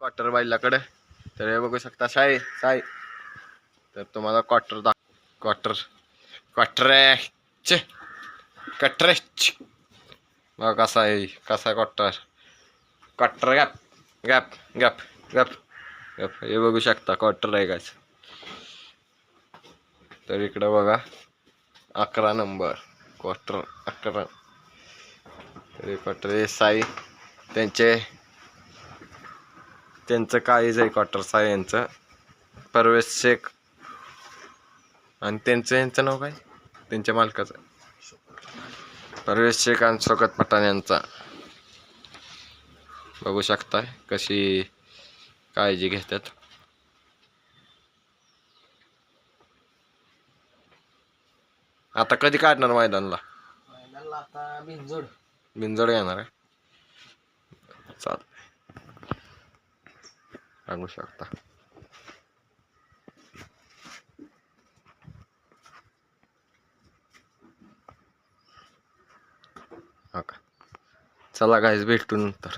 Quarter बैलाकडे. तर हे बघू शकता साई साई. तर तुम्हाला क्वार्टर क्वार्टर कट्रेच बघा कसा आहे quarter quarter gap gap gap gap gap. हे बघू शकता क्वार्टर आहे काय. तर इकडं बघा 11 नंबर क्वार्टर 11. तर क्वार्टर साई त्यांचं काहीच आहे क्वार्टर साई यांचं परवेश शेख. आणि यांचं नाव काय त्यांच्या मालकाचं परवेश शेख आणि शौकत पठाण यांचा. बघू शकताय कशी काळजी घेतात. आता कधी काढणार मैदानला आता बिनजोड येणार आहे. चाल बघू शकता. चला गाईज भेटू नंतर.